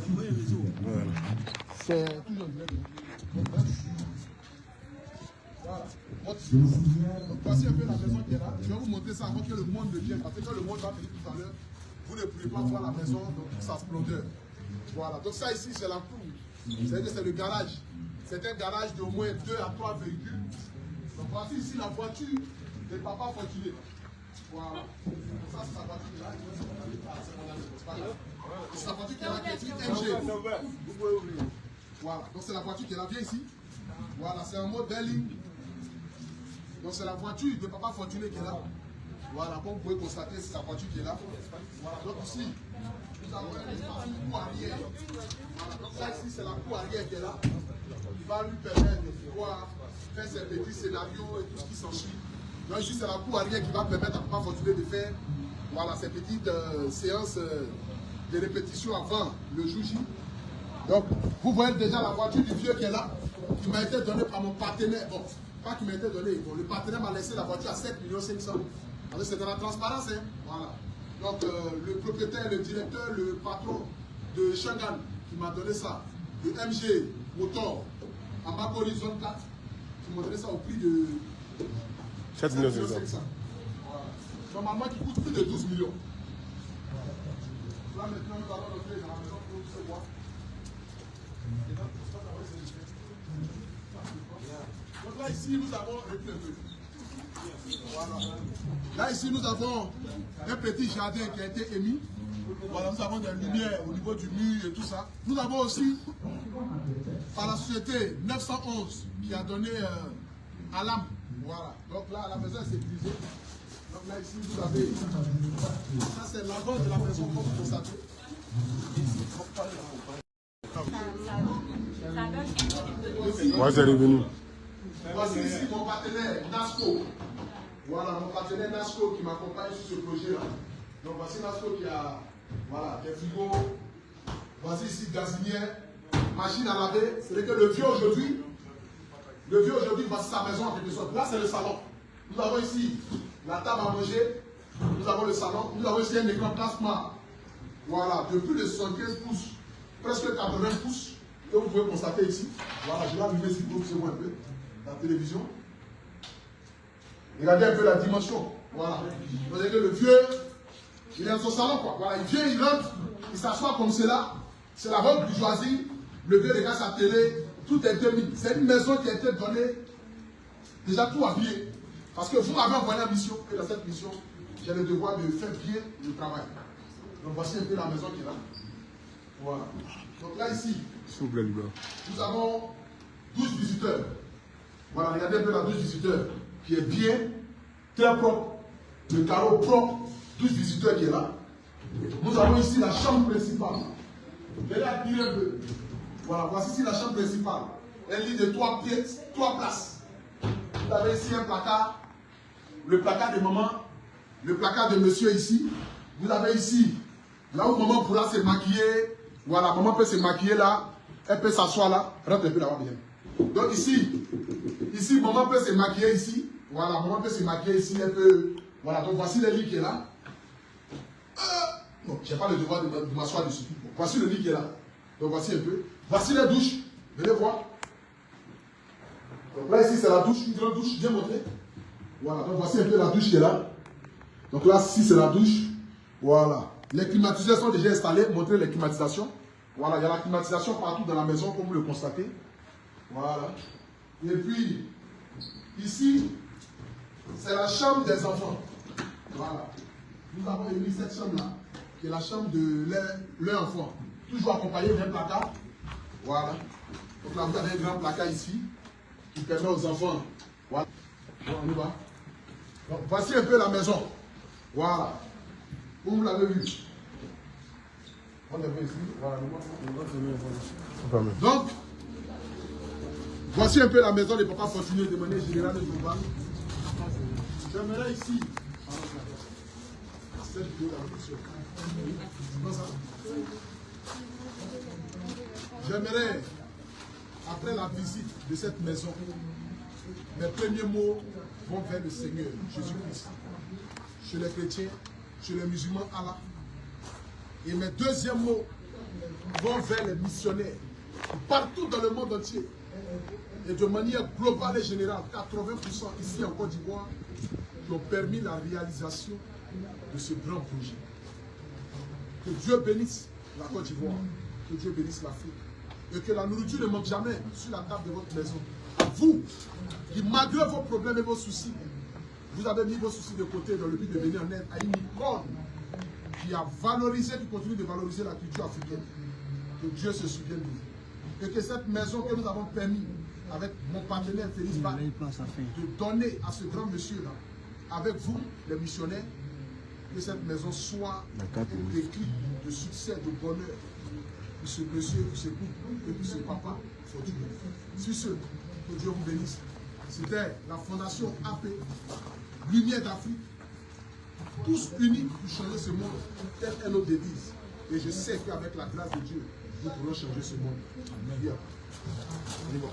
Voilà. C'est toujours voilà. Donc, voici un peu la maison qui est là. Je vais vous montrer ça avant que le monde ne vienne. Parce que quand le monde va venir tout à l'heure, vous ne pouvez pas voir la maison dans toute sa splendeur. Voilà. Donc ça ici, c'est la cour. C'est-à-dire que c'est le garage. C'est un garage d'au moins 2 à 3 véhicules. Donc voici ici la voiture des papas fortunés. Voilà. Donc ça, c'est sa voiture qui est là. C'est la voiture qui est là, qui est écrite MG. Vous pouvez ouvrir. Voilà. Donc c'est la voiture qui est là. Viens ici. Voilà. C'est un modèle. Donc c'est la voiture de papa fortuné qui est là. Voilà, comme vous pouvez constater, c'est sa voiture qui est là. Voilà, donc ici, nous avons un espace de cour arrière. Voilà, donc ça ici, c'est la cour arrière qui est là. Qui va lui permettre de pouvoir faire ses petits scénarios et tout ce qui s'ensuit. Donc ici, c'est la cour arrière qui va permettre à papa fortuné de faire voilà, ses petites séances de répétition avant le jour J. Donc, vous voyez déjà la voiture du vieux qui est là, qui m'a été donnée par mon partenaire. Bon, pas qui m'a été donné. Bon, le partenaire m'a laissé la voiture à 7 500 000. Alors c'est dans la transparence. Hein? Voilà. Donc le propriétaire, le directeur, le patron de Shangan qui m'a donné ça, de MG Motor, en Bakori Zone 4, qui m'a donné ça au prix de 7 500 000. Voilà. Normalement qui coûte plus de 12 millions. Là maintenant nous allons rentrer dans la maison pour se voir. Donc là ici nous avons un peu. Voilà. Là ici nous avons un petit jardin qui a été émis. Voilà, nous avons des lumières au niveau du mur et tout ça. Nous avons aussi par la société 911 qui a donné à l'âme. Voilà. Donc là la maison est sécurisée. Donc là ici vous avez ça c'est l'avant de la maison comme vous constatez. Ouais, c'est revenu. Voici ici mon partenaire Nasco. Voilà, mon partenaire Nasco qui m'accompagne sur ce projet-là. Donc voici Nasco qui a voilà, des frigos. Voici ici gazinière, machine à laver. C'est que le vieux aujourd'hui, voici sa maison en quelque sorte. Là c'est le salon. Nous avons ici la table à manger. Nous avons le salon. Nous avons ici un écran plasma. Voilà, de plus de 75 pouces, presque 80 pouces, que vous pouvez constater ici. Voilà, je vais allumer si vous pouvez un peu la télévision. Regardez un peu la dimension. Voilà. Vous voyez que le vieux, il est dans son salon, quoi. Voilà, il vient, il rentre, il s'assoit comme cela. C'est la bonne bourgeoisie. Le vieux regarde sa télé, tout est terminé. C'est une maison qui a été donnée, déjà tout habillé. Parce que vous m'avez envoyé une mission, et dans cette mission, j'ai le devoir de faire bien le travail. Donc voici un peu la maison qui est là. Voilà. Donc là, ici, nous avons 12 visiteurs. Voilà, regardez un peu la 12 visiteurs qui est bien, très propre. Le carreau propre, 12 visiteurs qui est là. Nous avons ici la chambre principale. Venez admirer un peu. Voilà, voici ici la chambre principale. Un lit de 3 places. Vous avez ici un placard. Le placard de maman. Le placard de monsieur ici. Vous avez ici, là où maman pourra se maquiller. Voilà, maman peut se maquiller là. Elle peut s'asseoir là. Rentre un peu là-bas bien. Donc ici, maman peut se maquiller ici. Voilà, maman peut se maquiller ici. Elle peut. Voilà, donc voici le lit qui est là. Non, je n'ai pas le devoir de m'asseoir dessus. Bon, voici le lit qui est là. Donc voici un peu. Voici les douches. Venez voir. Donc là, ici, c'est la douche, une grande douche bien montrée. Voilà, donc voici un peu la douche qui est là. Donc là, ici, c'est la douche. Voilà. Les climatiseurs sont déjà installés. Montrez les climatisations. Voilà, il y a la climatisation partout dans la maison, comme vous le constatez. Voilà. Et puis, ici, c'est la chambre des enfants. Voilà. Nous avons émis cette chambre-là, qui est la chambre de leur enfant. Toujours accompagné d'un placard. Voilà. Donc là, vous avez un grand placard ici, qui permet aux enfants. Voilà. On y va. Donc, voici un peu la maison. Voilà. Comme vous l'avez vu. On est ici. Voilà. Donc, voici un peu la maison des papas fortunés de manière générale de Durban. J'aimerais ici. Cette vidéo là, j'aimerais, après la visite de cette maison, mes premiers mots vont vers le Seigneur Jésus-Christ. Chez les chrétiens, chez les musulmans, Allah. Et mes deuxièmes mots vont vers les missionnaires partout dans le monde entier. Et de manière globale et générale, 80% ici en Côte d'Ivoire qui ont permis la réalisation de ce grand projet. Que Dieu bénisse la Côte d'Ivoire, que Dieu bénisse l'Afrique. Et que la nourriture ne manque jamais sur la table de votre maison. Vous, qui malgré vos problèmes et vos soucis, vous avez mis vos soucis de côté dans le but de venir en aide à une icône qui a valorisé, qui continue de valoriser la culture africaine. Que Dieu se souvienne de vous. Et que cette maison que nous avons permis, avec mon partenaire Félix Bach, de donner à ce grand monsieur-là, avec vous, les missionnaires, que cette maison soit un déclic de succès, de bonheur pour ce monsieur, pour ce couple et pour ce papa fortuné. Sur ce, que Dieu vous bénisse. C'était la fondation AP, Lumière d'Afrique, tous unis pour changer ce monde, telle est notre devise. Et je sais qu'avec la grâce de Dieu, nous pourrons changer ce monde. Bien. On y va.